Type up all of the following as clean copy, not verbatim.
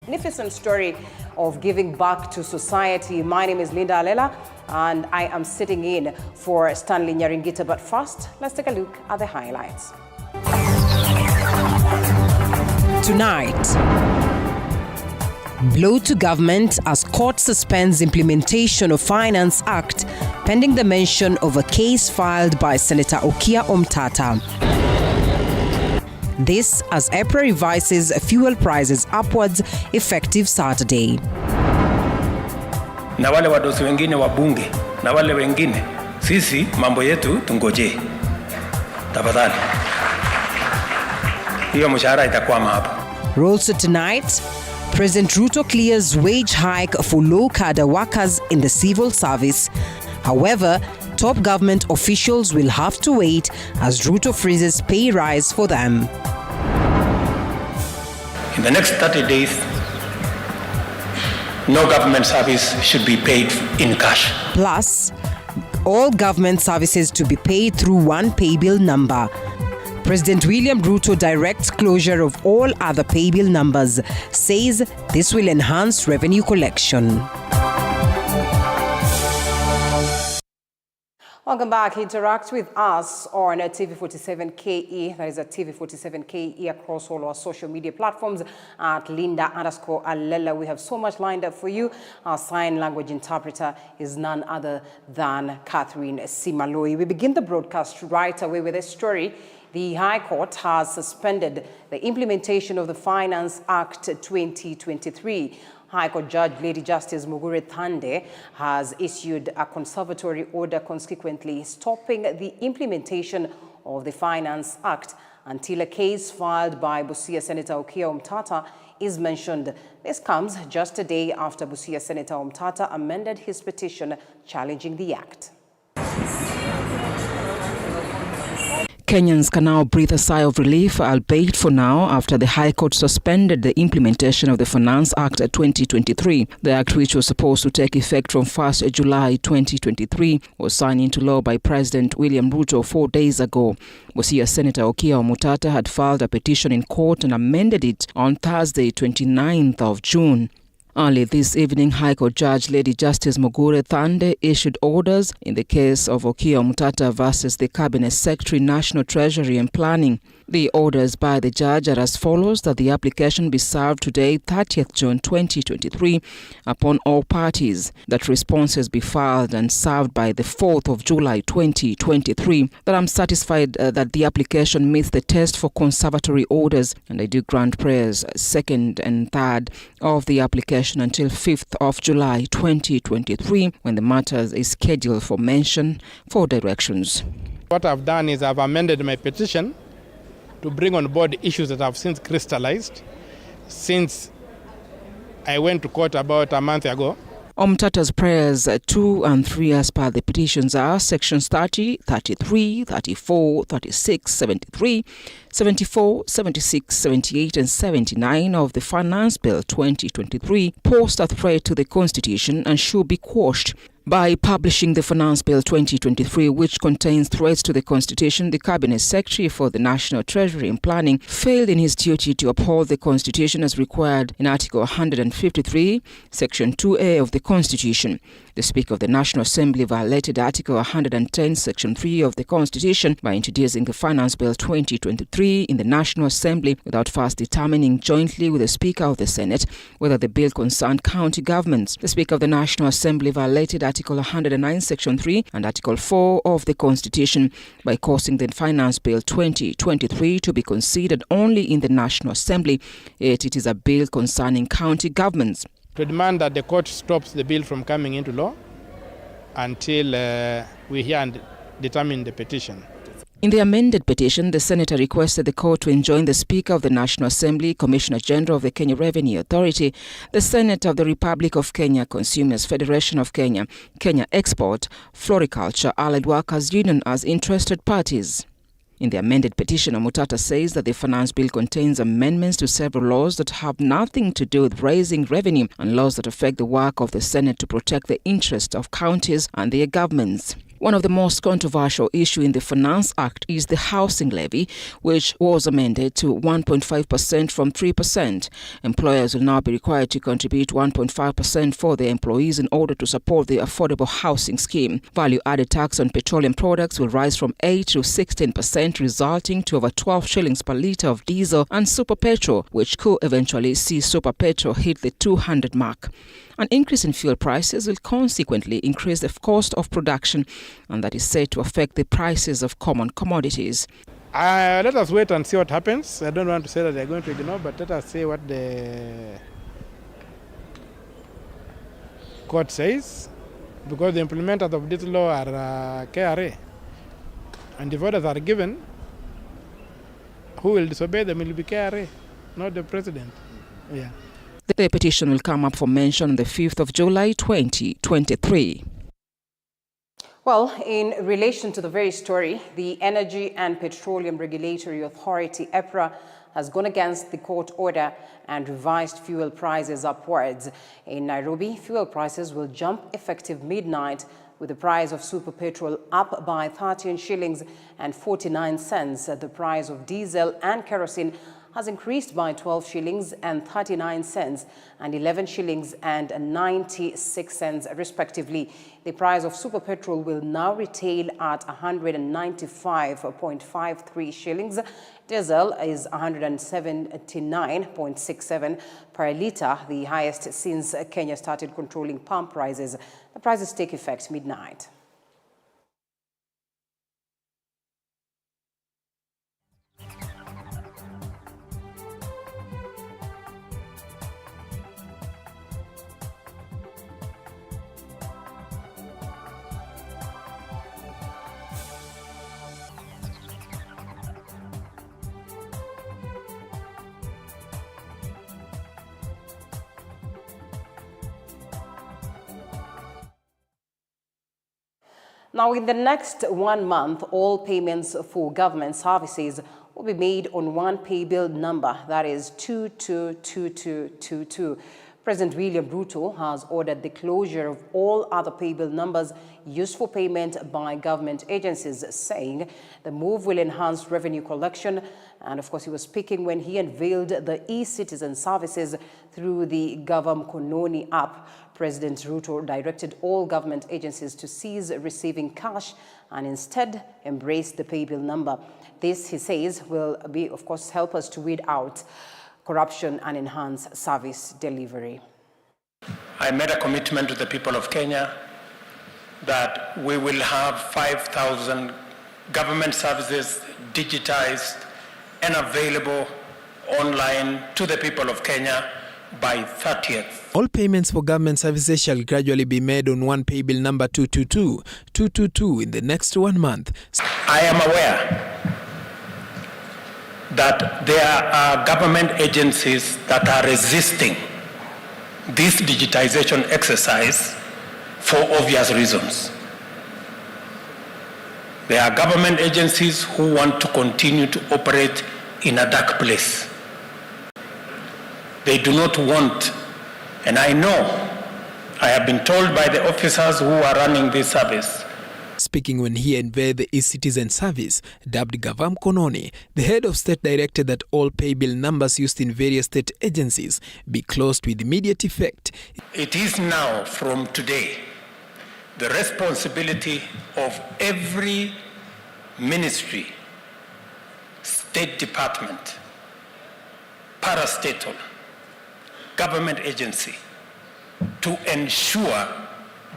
magnificent story of giving back to society. My name is Linda Alela, and I am sitting in for Stanley Nyaringita. But first, let's take a look at the highlights. Tonight, blow to government as court suspends implementation of Finance Act pending the mention of a case filed by Senator Okiya Omtata. This as EPRA revises fuel prices upwards effective Saturday. Na wale wadosi wengine wa bunge na wale wengine, sisi mambo yetu tungoje. Tafadhali. Hiyo mshahara itakwama hapo. Also tonight, President Ruto clears wage hike for low-cadre workers in the civil service. However, top government officials will have to wait as Ruto freezes pay rise for them. In the next 30 days, no government service should be paid in cash. Plus, all government services to be paid through one pay bill number. President William Ruto directs closure of all other pay bill numbers, says this will enhance revenue collection. Welcome back. Interact with us on TV47KE. That is at TV47KE across all our social media platforms at Linda_Alela. We have so much lined up for you. Our sign language interpreter is none other than Catherine Simaloi. We begin the broadcast right away with a story. The High Court has suspended the implementation of the Finance Act 2023. High Court Judge Lady Justice Mugure Thande has issued a conservatory order consequently stopping the implementation of the Finance Act until a case filed by Busia Senator Okiya Omtata is mentioned. This comes just a day after Busia Senator Omtata amended his petition challenging the act. Kenyans can now breathe a sigh of relief, albeit for now, after the High Court suspended the implementation of the Finance Act 2023. The act, which was supposed to take effect from 1st July 2023, was signed into law by President William Ruto 4 days ago. Busia Senator Okiya Omtata had filed a petition in court and amended it on Thursday, 29th of June. Early this evening, High Court Judge Lady Justice Mugure Thande issued orders in the case of Okiya Omtata versus the Cabinet Secretary, National Treasury and Planning. The orders by the judge are as follows: that the application be served today, 30th June 2023, upon all parties, that responses be filed and served by the 4th of July 2023, that I'm satisfied that the application meets the test for conservatory orders, and I do grant prayers 2nd and 3rd of the application until 5th of July 2023, when the matter is scheduled for mention for directions. What I've done is I've amended my petition to bring on board issues that have since crystallized since I went to court about a month ago. Omtata's prayers 2 and 3 as per the petitions are sections 30, 33, 34, 36, 73, 74, 76, 78 and 79 of the Finance Bill 2023 pose a threat to the Constitution and should be quashed. By publishing the Finance Bill 2023, which contains threats to the Constitution, the Cabinet Secretary for the National Treasury and Planning failed in his duty to uphold the Constitution as required in Article 153, Section 2A of the Constitution. The Speaker of the National Assembly violated Article 110, Section 3 of the Constitution by introducing the Finance Bill 2023 in the National Assembly without first determining jointly with the Speaker of the Senate whether the bill concerned county governments. The Speaker of the National Assembly violated Article 109, Section 3 and Article 4 of the Constitution by causing the Finance Bill 2023 to be considered only in the National Assembly, yet it is a bill concerning county governments. To demand that the court stops the bill from coming into law until we hear and determine the petition. In the amended petition, the Senator requested the court to enjoin the Speaker of the National Assembly, Commissioner General of the Kenya Revenue Authority, the Senate of the Republic of Kenya, Consumers Federation of Kenya, Kenya Export, Floriculture, Allied Workers Union as interested parties. In the amended petition, Omtata says that the Finance Bill contains amendments to several laws that have nothing to do with raising revenue and laws that affect the work of the Senate to protect the interests of counties and their governments. One of the most controversial issues in the Finance Act is the housing levy, which was amended to 1.5% from 3%. Employers will now be required to contribute 1.5% for their employees in order to support the affordable housing scheme. Value-added tax on petroleum products will rise from 8 to 16%, resulting to over 12 shillings per litre of diesel and super petrol, which could eventually see super petrol hit the 200 mark. An increase in fuel prices will consequently increase the cost of production, and that is said to affect the prices of common commodities. Let us wait and see what happens. I don't want to say that they're going to ignore, but let us see what the court says, because the implementers of this law are KRA, and if orders are given, who will disobey them will be KRA, not the president. Yeah. The petition will come up for mention on the 5th of July 2023. Well, in relation to the very story, the Energy and Petroleum Regulatory Authority, EPRA, has gone against the court order and revised fuel prices upwards. In Nairobi, fuel prices will jump effective midnight, with the price of super petrol up by 13 shillings and 49 cents. The price of diesel and kerosene has increased by 12 shillings and 39 cents and 11 shillings and 96 cents respectively. The price of super petrol will now retail at 195.53 shillings. Diesel is 179.67 per litre, the highest since Kenya started controlling pump prices. The prices take effect midnight. Now, in the next 1 month, all payments for government services will be made on one pay bill number, that is 222222. President William Ruto has ordered the closure of all other pay bill numbers used for payment by government agencies, saying the move will enhance revenue collection. And of course, he was speaking when he unveiled the e-citizen services through the Gavam Kononi app. President Ruto directed all government agencies to cease receiving cash and instead embrace the pay bill number. This, he says, will be, of course, help us to weed out corruption and enhance service delivery. I made a commitment to the people of Kenya that we will have 5,000 government services digitized and available online to the people of Kenya by 30th. All payments for government services shall gradually be made on one pay bill number 22222 in the next 1 month. I am aware that there are government agencies that are resisting this digitization exercise for obvious reasons. There are government agencies who want to continue to operate in a dark place. They do not want, and I have been told by the officers who are running this service. Speaking when he unveiled the e-citizen service, dubbed Gavam Kononi, the head of state directed that all pay bill numbers used in various state agencies be closed with immediate effect. It is now, from today, the responsibility of every ministry, state department, parastatal, government agency to ensure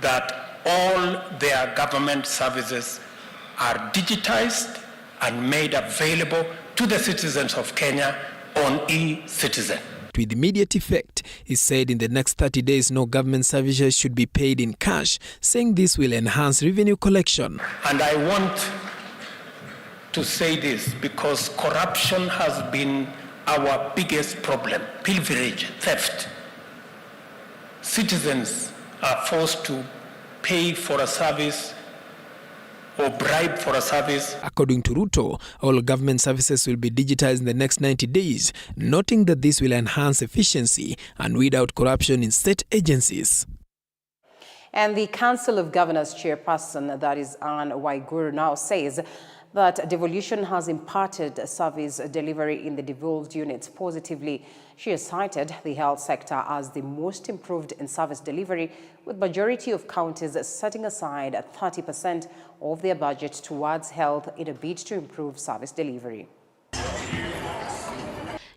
that all their government services are digitized and made available to the citizens of Kenya on e-citizen. With immediate effect, he said in the next 30 days no government services should be paid in cash, saying this will enhance revenue collection. And I want to say this because corruption has been our biggest problem, pilferage, theft. Citizens are forced to pay for a service or bribe for a service. According to Ruto, all government services will be digitized in the next 90 days, noting that this will enhance efficiency and weed out corruption in state agencies. And the Council of Governors chairperson, that is Anne Waiguru, now says that devolution has impacted service delivery in the devolved units positively. She has cited the health sector as the most improved in service delivery, with majority of counties setting aside 30% of their budget towards health in a bid to improve service delivery.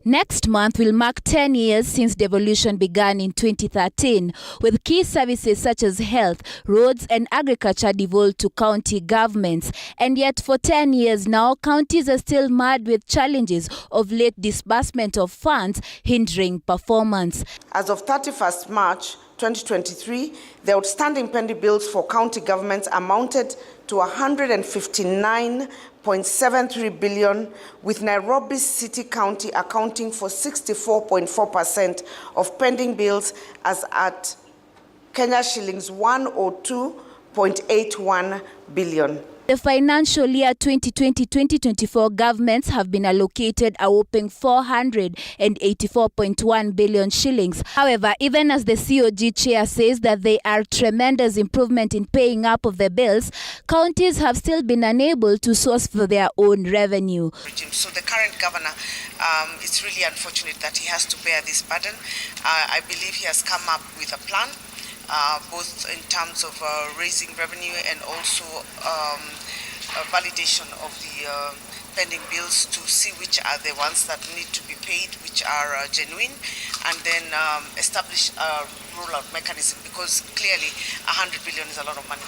Next month will mark 10 years since devolution began in 2013, with key services such as health, roads and agriculture devolved to county governments. And yet for 10 years now, counties are still marred with challenges of late disbursement of funds hindering performance. As of 31st March 2023, the outstanding pending bills for county governments amounted to 159.73 billion, with Nairobi City County accounting for 64.4% of pending bills as at Kenya shillings 102.81 billion. The financial year 2020-2024 governments have been allocated a whopping 484.1 billion shillings. However, even as the COG chair says that there are tremendous improvement in paying up of the bills, counties have still been unable to source for their own revenue. So the current governor, it's really unfortunate that he has to bear this burden. I believe he has come up with a plan, both in terms of raising revenue and also validation of the pending bills to see which are the ones that need to be paid, which are genuine, and then establish a rollout mechanism, because clearly 100 billion is a lot of money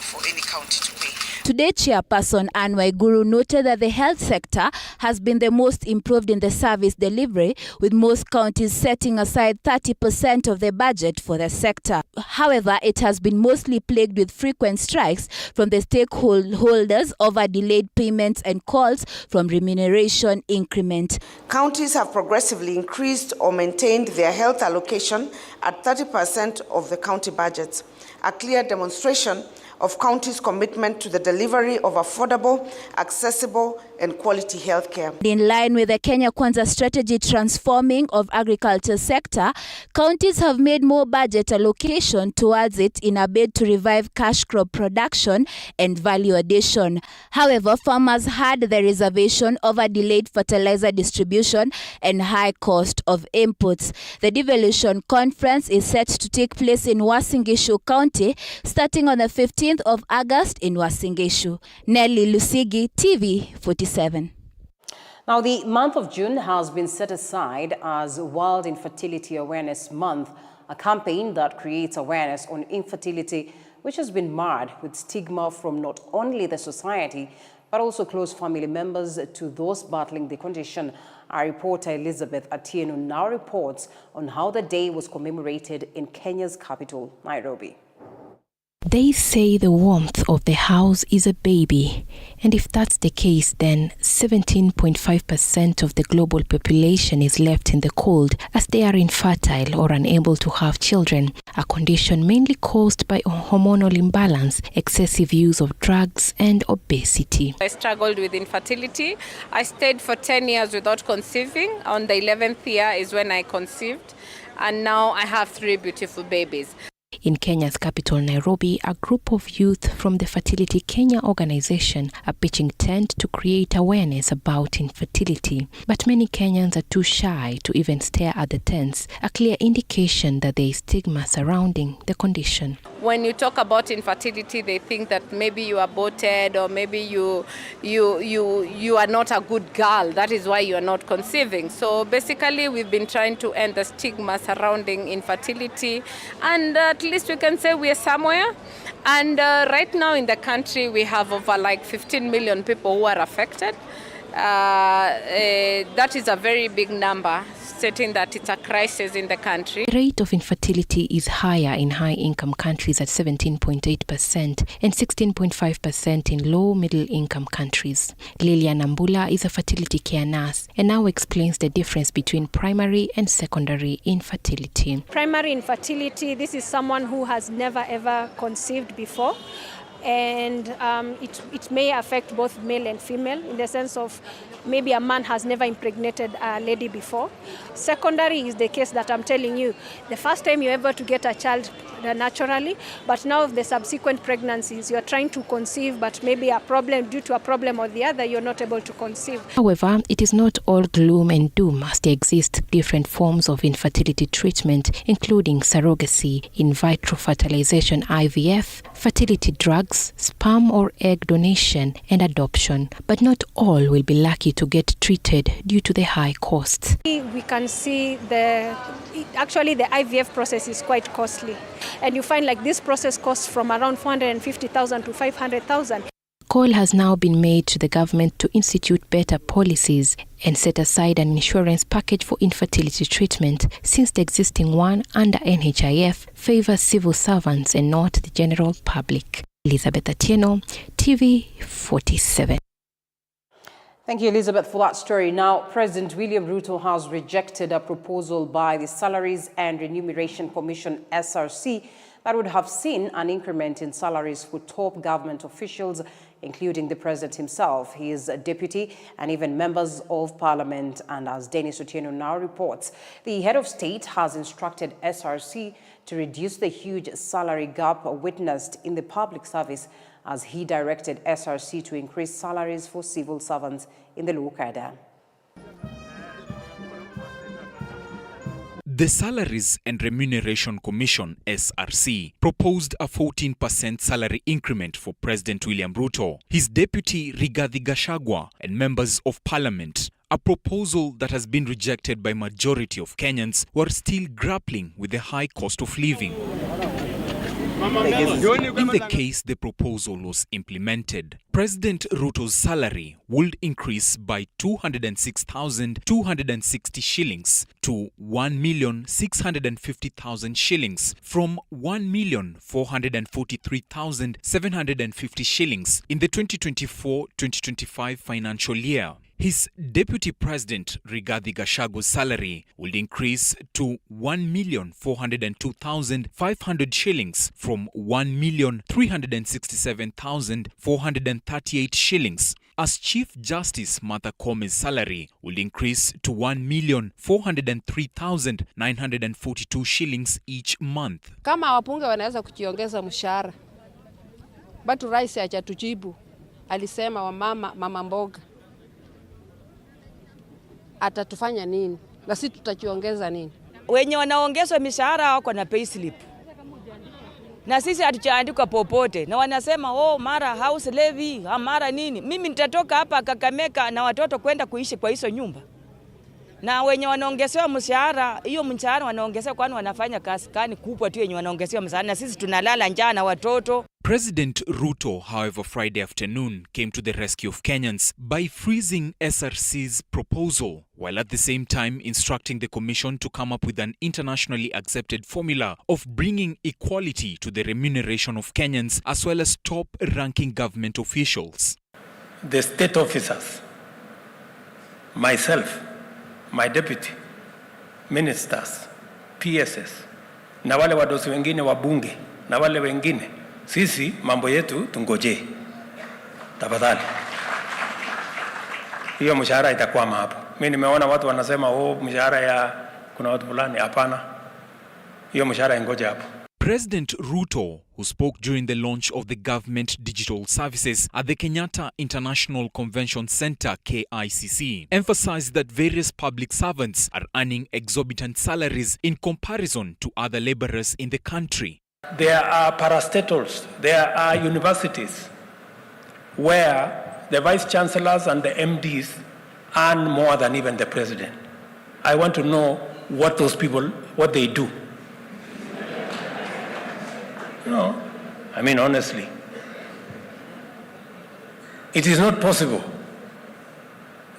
for any county to pay. Today, Chairperson Anne Waiguru noted that the health sector has been the most improved in the service delivery, with most counties setting aside 30% of their budget for the sector. However, it has been mostly plagued with frequent strikes from the stakeholders over delayed payments and calls from remuneration increment. Counties have progressively increased or maintained their health allocation at 30% of the county budgets, a clear demonstration of counties' commitment to the delivery of affordable, accessible, and quality health care. In line with the Kenya Kwanza strategy transforming of agriculture sector, counties have made more budget allocation towards it in a bid to revive cash crop production and value addition. However, farmers had the reservation over delayed fertilizer distribution and high cost of inputs. The devolution conference is set to take place in Uasin Gishu County starting on the 15th of August in Uasin Gishu. Nelly Lusigi, TV 47. Now, the month of June has been set aside as World Infertility Awareness Month, a campaign that creates awareness on infertility, which has been marred with stigma from not only the society, but also close family members to those battling the condition. Our reporter Elizabeth Atieno now reports on how the day was commemorated in Kenya's capital, Nairobi. They say the warmth of the house is a baby, and if that's the case, then 17.5% of the global population is left in the cold as they are infertile or unable to have children, a condition mainly caused by hormonal imbalance, excessive use of drugs, and obesity. I struggled with infertility. I stayed for 10 years without conceiving. On the 11th year is when I conceived, and now I have 3 beautiful babies. In Kenya's capital, Nairobi, a group of youth from the Fertility Kenya organization are pitching tent to create awareness about infertility. But many Kenyans are too shy to even stare at the tents, a clear indication that there is stigma surrounding the condition. When you talk about infertility, they think that maybe you are aborted or maybe you are not a good girl. That is why you are not conceiving. So basically, we've been trying to end the stigma surrounding infertility, and at least we can say we are somewhere. And right now in the country, we have over like 15 million people who are affected. That is a very big number, stating that it's a crisis in the country. The rate of infertility is higher in high-income countries at 17.8% and 16.5% in low-middle-income countries. Lilian Ambula is a fertility care nurse and now explains the difference between primary and secondary infertility. Primary infertility, this is someone who has never ever conceived before. and it may affect both male and female in the sense of maybe a man has never impregnated a lady before. Secondary is the case that I'm telling you, the first time you're able to get a child naturally, but now the subsequent pregnancies, you're trying to conceive, but maybe due to a problem or the other, you're not able to conceive. However, it is not all gloom and doom, as there exist different forms of infertility treatment, including surrogacy, in vitro fertilization IVF, fertility drugs, sperm or egg donation, and adoption. But not all will be lucky to get treated due to the high costs. We can see actually the IVF process is quite costly. And you find like this process costs from around 450,000 to 500,000. Call has now been made to the government to institute better policies and set aside an insurance package for infertility treatment, since the existing one under NHIF favors civil servants and not the general public. Elizabeth Atieno, TV 47. Thank you, Elizabeth, for that story. Now, President William Ruto has rejected a proposal by the Salaries and Remuneration Commission, SRC, that would have seen an increment in salaries for top government officials, including the president himself, his deputy, and even members of parliament. And as Dennis Otieno now reports, the head of state has instructed SRC to reduce the huge salary gap witnessed in the public service, as he directed SRC to increase salaries for civil servants in the lower cadre. The Salaries and Remuneration Commission, SRC, proposed a 14% salary increment for President William Ruto, his deputy Rigathi Gachagua, and members of parliament. A proposal that has been rejected by majority of Kenyans who are still grappling with the high cost of living. In the case the proposal was implemented, President Ruto's salary would increase by 206,260 shillings to 1,650,000 shillings from 1,443,750 shillings in the 2024-2025 financial year. His deputy president, Rigathi Gachagua's salary will increase to 1,402,500 shillings from 1,367,438 shillings. As Chief Justice Martha Kome's salary will increase to 1,403,942 shillings each month. Kama wapunge wanaweza kujiongeza mshahara, batu rais hajatujibu. Alisema wa mama mboga atatufanya nini na sisi tutajiongeza nini? Wenye wanaongezwa mishahara wako na payslip, na sisi hatujaandikwa popote, na wanasema mara house levy, mara nini. Mimi nitatoka hapa Kakamega na watoto kwenda kuishi kwa hizo nyumba, na wenye wanaongezewa mshahara, hiyo mshahara wanaongezewa kwani wanafanya kazi gani kubwa tu yenye wanaongezewa mshahara, na sisi tunalala njaa na watoto. President Ruto, however, Friday afternoon came to the rescue of Kenyans by freezing SRC's proposal, while at the same time instructing the commission to come up with an internationally accepted formula of bringing equality to the remuneration of Kenyans as well as top-ranking government officials. The state officers, myself, my deputy, ministers, PSS, na wale wadosi wengine wabunge, na wale wengine, sisi mambo yetu tungoje. Tafadhali. Hiyo mshahara itakwama hapo. Mimi nimeona watu wanasema mshahara ya kuna watu fulani, hapana. Hiyo mshahara ingoje hapo. President Ruto, who spoke during the launch of the government digital services at the Kenyatta International Convention Center, KICC, emphasized that various public servants are earning exorbitant salaries in comparison to other laborers in the country. There are parastatals, there are universities where the vice chancellors and the MDs earn more than even the president. I want to know what those people, what they do. No, I mean honestly, it is not possible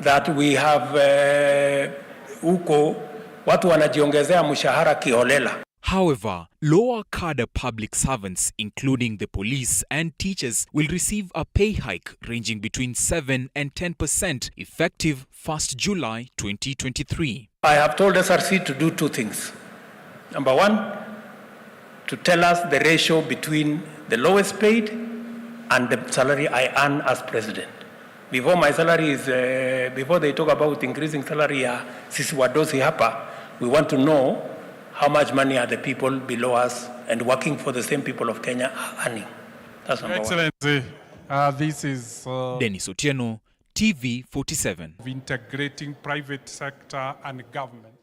that we have watu wanajiongezea mshahara kiholela. However, lower cadre public servants, including the police and teachers, will receive a pay hike ranging between 7 and 10% effective 1st July 2023. I have told SRC to do two things. Number one, to tell us the ratio between the lowest paid and the salary I earn as president. Before my salary is, before they talk about increasing salary, sisi wadosi hapa, we want to know how much money are the people below us and working for the same people of Kenya are earning. That's number one. Excellency, this is Dennis Otieno, TV 47. Integrating private sector and government.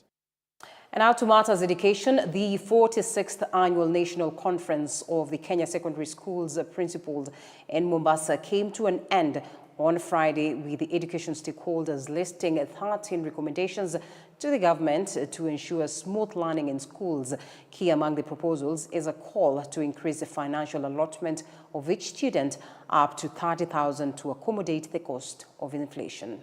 And now to matters education. The 46th Annual National Conference of the Kenya Secondary Schools Principals in Mombasa came to an end on Friday, with the education stakeholders listing 13 recommendations to the government to ensure smooth learning in schools. Key among the proposals is a call to increase the financial allotment of each student up to 30,000 to accommodate the cost of inflation.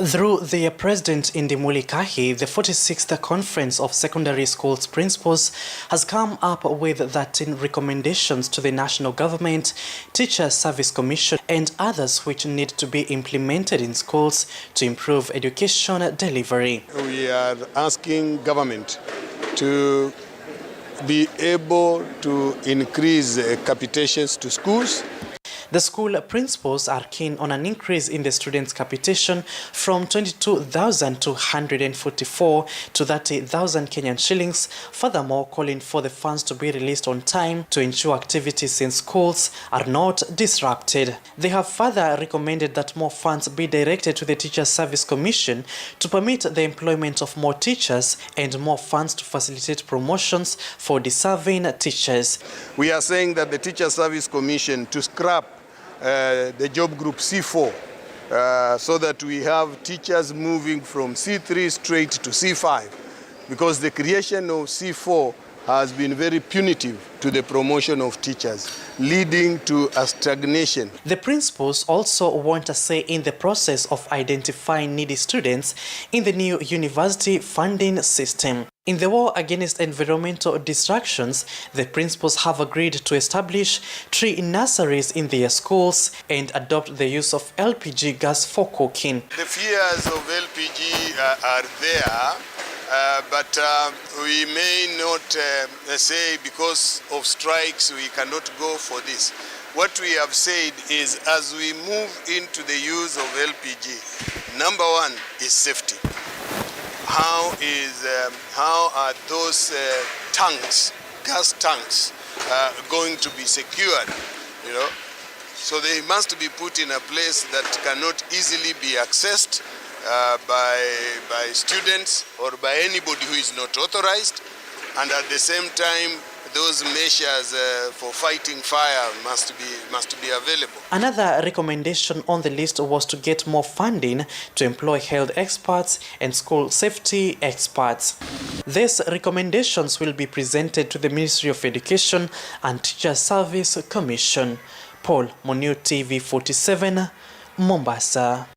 Through their president Indimuli Kahi, the 46th Conference of Secondary Schools Principals has come up with 13 recommendations to the national government, Teacher Service Commission and others which need to be implemented in schools to improve education delivery. We are asking government to be able to increase capitations to schools. The school principals are keen on an increase in the students' capitation from 22,000 to 144 to 30,000 Kenyan shillings, furthermore calling for the funds to be released on time to ensure activities in schools are not disrupted. They have further recommended that more funds be directed to the Teacher Service Commission to permit the employment of more teachers and more funds to facilitate promotions for deserving teachers. We are saying that the Teacher Service Commission to scrap the job group C4 so that we have teachers moving from C3 straight to C5, because the creation of C4 has been very punitive to the promotion of teachers, leading to a stagnation. The principals also want a say in the process of identifying needy students in the new university funding system. In the war against environmental distractions, the principals have agreed to establish 3 nurseries in their schools and adopt the use of LPG gas for cooking. The fears of LPG are there, but we may not say because of strikes we cannot go for this. What we have said is, as we move into the use of LPG, number one is safety. How are those tanks, gas tanks, going to be secured? You know, so they must be put in a place that cannot easily be accessed by students or by anybody who is not authorized, and at the same time those measures for fighting fire must be available. Another recommendation on the list was to get more funding to employ health experts and school safety experts. These recommendations will be presented to the Ministry of Education and Teacher Service Commission. Paul Moniu, TV 47, Mombasa.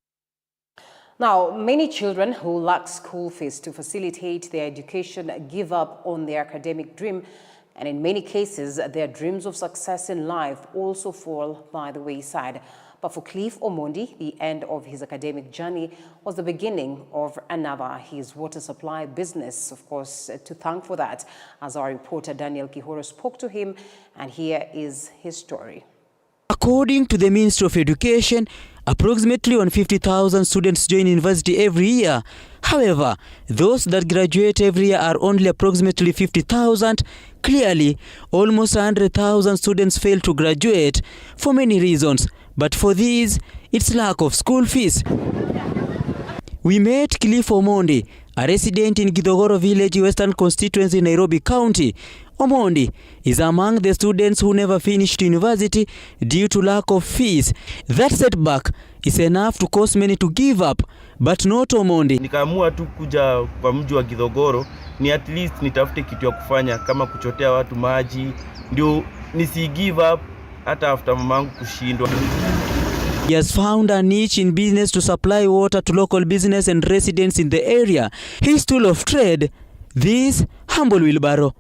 Now, many children who lack school fees to facilitate their education give up on their academic dream, and in many cases, their dreams of success in life also fall by the wayside. But for Cliff Omondi, the end of his academic journey was the beginning of another, his water supply business. Of course, to thank for that, as our reporter Daniel Kihoro spoke to him, and here is his story. According to the Ministry of Education, approximately 150,000 students join university every year. However, those that graduate every year are only approximately 50,000. Clearly, almost 100,000 students fail to graduate for many reasons. But for these, it's lack of school fees. We met Cliff Omondi, a resident in Githogoro Village, Western Constituency, Nairobi County. Omondi is among the students who never finished university due to lack of fees. That setback is enough to cause many to give up, but not Omondi. Nikaamua tu kuja kwa mji wa Githogoro ni at least nitafute kitu ya kufanya kama kuchotea watu maji, ndio nisi give up hata after mamangu kushindwa. He has found a niche in business to supply water to local business and residents in the area. His tool of trade, this humble wheelbarrow.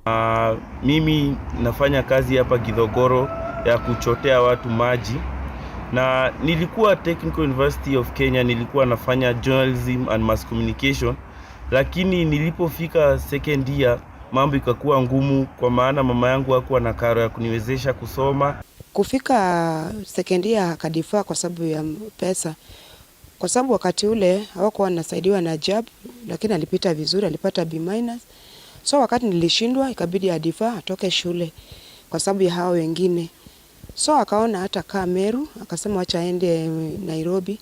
Mimi nafanya kazi hapa Githogoro ya kuchotea watu maji, na nilikuwa Technical University of Kenya, nilikuwa nafanya journalism and mass communication, lakini nilipofika second year mambo ikakuwa ngumu, kwa maana mama yangu hakuwa na karo ya kuniwezesha kusoma. Kufika second year akadifaa kwa sababu ya pesa. Kwa sababu wakati ule hawakuwa wanasaidiwa na job, lakini alipita vizuri, alipata B-. So wakati nilishindwa ikabidi adifaa atoke shule kwa sababu ya hao wengine. So akaona hata kaa Meru, akasema acha aende Nairobi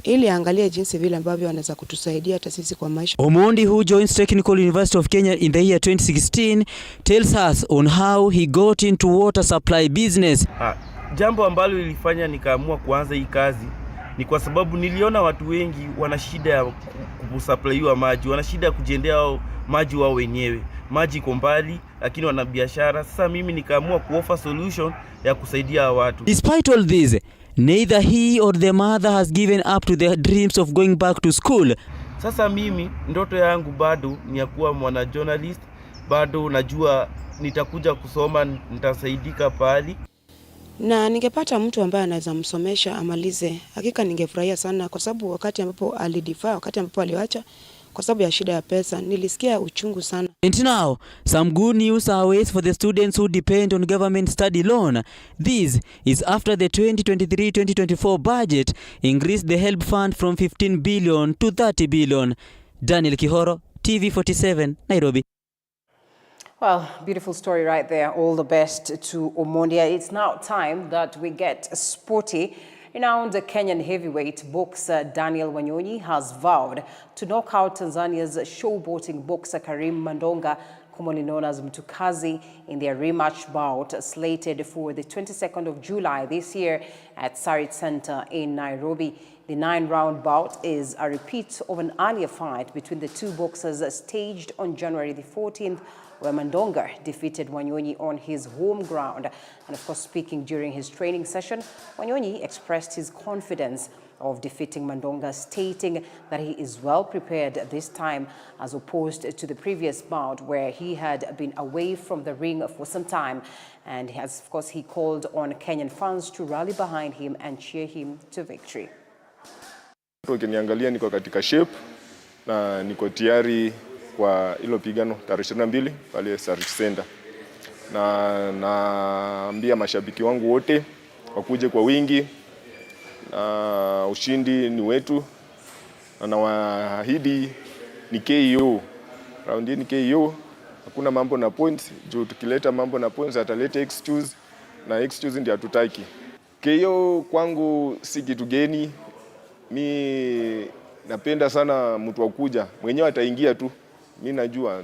ili angalie jinsi vile ambavyo anaweza kutusaidia hata sisi kwa maisha. Omondi, who joins Technical University of Kenya in the year 2016, tells us on how he got into water supply business. Jambo ambalo lilifanya nikaamua kuanza hii kazi ni kwa sababu niliona watu wengi wana shida ya kusupplywa maji, wana shida ya kujendea maji wao wenyewe. Maji iko mbali lakini wana biashara. Sasa mimi nikaamua kuoffer solution ya kusaidia watu. Despite all this, neither he or the mother has given up to their dreams of going back to school. Sasa mimi ndoto yangu bado ni ya kuwa mwana journalist. Bado najua nitakuja kusoma, nitasaidika pali. Na ningepata mtu ambaye anaweza msomesha amalize, hakika ningefurahia sana, kwa sababu wakati ambapo alidifaa, wakati ambapo aliacha kwa sababu ya shida ya pesa, nilisikia uchungu sana. And now, some good news awaits for the students who depend on government study loan. This is after the 2023-2024 budget increased the help fund from 15 billion to 30 billion. Daniel Kihoro, TV47, Nairobi. Well, beautiful story right there. All the best to Omondia. It's now time that we get sporty. Renowned Kenyan heavyweight boxer Daniel Wanyonyi has vowed to knock out Tanzania's showboating boxer Karim Mandonga, commonly known as Mtukazi, in their rematch bout slated for the 22nd of July this year at Sarit Center in Nairobi. The 9-round bout is a repeat of an earlier fight between the two boxers staged on January the 14th, where Mandonga defeated Wanyonyi on his home ground. And of course, speaking during his training session, Wanyonyi expressed his confidence of defeating Mandonga, stating that he is well prepared this time as opposed to the previous bout where he had been away from the ring for some time. And of course, he called on Kenyan fans to rally behind him and cheer him to victory. Ukiniangalia niko katika shape na niko tayari kwa hilo pigano tarehe 22 pale Sarit Center. Na naambia mashabiki wangu wote wakuje kwa wingi, na ushindi ni wetu, na nawaahidi ni KO. Raundi ni KO, hakuna mambo na points. Juu tukileta mambo na points ataleta excuse, na excuse ndio hatutaki. KO kwangu si kitu geni. Mi napenda sana mtu wakuja mwenyewe ataingia tu. Mimi najua